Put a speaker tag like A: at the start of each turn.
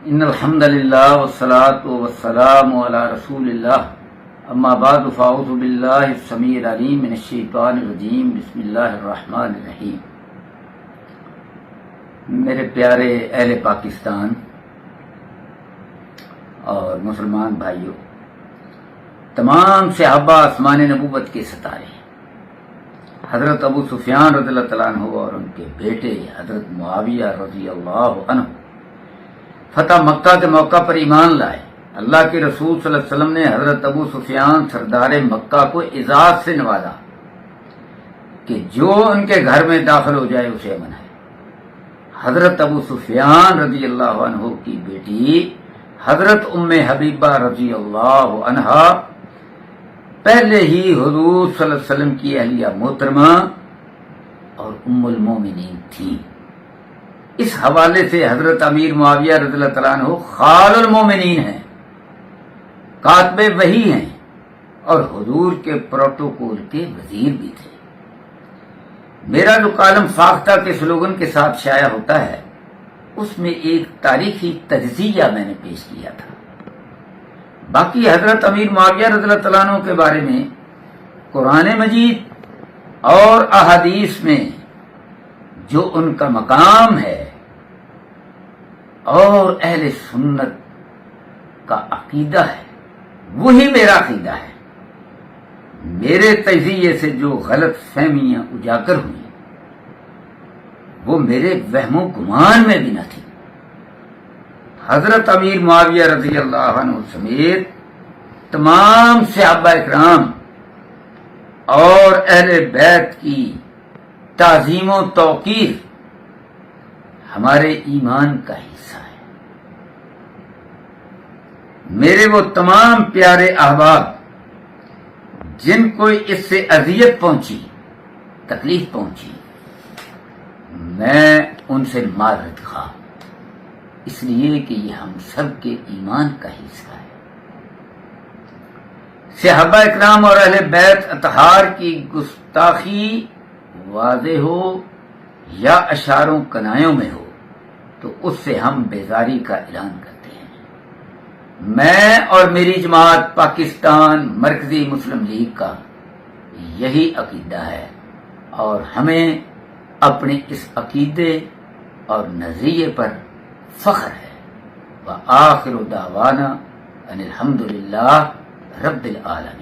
A: ان الحمد للہ والصلاة والسلام علی رسول اللہ اما بعد فاعوذ باللہ السمیع العلیم من الشیطان الرجیم بسم اللہ الرحمن الرحیم۔ میرے پیارے اہل پاکستان اور مسلمان بھائیوں، تمام صحابہ آسمان نبوت کے ستارے، حضرت ابو سفیان رضی اللہ تعالیٰ عنہ اور ان کے بیٹے حضرت معاویہ رضی اللہ عنہ فتح مکہ کے موقع پر ایمان لائے۔ اللہ کے رسول صلی اللہ علیہ وسلم نے حضرت ابو سفیان سردار مکہ کو اعزاز سے نوازا کہ جو ان کے گھر میں داخل ہو جائے اسے امن ہے۔ حضرت ابو سفیان رضی اللہ عنہ کی بیٹی حضرت ام حبیبہ رضی اللہ عنہا پہلے ہی حضور صلی اللہ علیہ وسلم کی اہلیہ محترمہ اور ام المومنین تھی۔ اس حوالے سے حضرت امیر معاویہ رضی اللہ تعالیٰ عنہ خال المومنین ہیں، کاتب وحی ہیں اور حضور کے پروٹوکول کے وزیر بھی تھے۔ میرا جو کالم فاختہ کے سلوگن کے ساتھ شائع ہوتا ہے اس میں ایک تاریخی تجزیہ میں نے پیش کیا تھا۔ باقی حضرت امیر معاویہ رضی اللہ تعالیٰ عنہ کے بارے میں قرآن مجید اور احادیث میں جو ان کا مقام ہے اور اہل سنت کا عقیدہ ہے وہی میرا عقیدہ ہے۔ میرے تجزیے سے جو غلط فہمیاں اجاگر ہوئی وہ میرے وہم و گمان میں بھی نہ تھی۔ حضرت امیر معاویہ رضی اللہ عنہ سمیت تمام صحابہ اکرام اور اہل بیت کی تعظیم و توقیر ہمارے ایمان کا حصہ ہے۔ میرے وہ تمام پیارے احباب جن کو اس سے اذیت پہنچی، تکلیف پہنچی، میں ان سے معذرت خواہ، اس لیے کہ یہ ہم سب کے ایمان کا حصہ ہے۔ صحابہ اکرام اور اہل بیت اطہار کی گستاخی واضح ہو یا اشاروں کنایوں میں ہو تو اس سے ہم بیزاری کا اعلان کرتے ہیں۔ میں اور میری جماعت پاکستان مرکزی مسلم لیگ کا یہی عقیدہ ہے اور ہمیں اپنے اس عقیدے اور نظریے پر فخر ہے۔ وآخر دعوانا ان الحمد للہ رب العالمین۔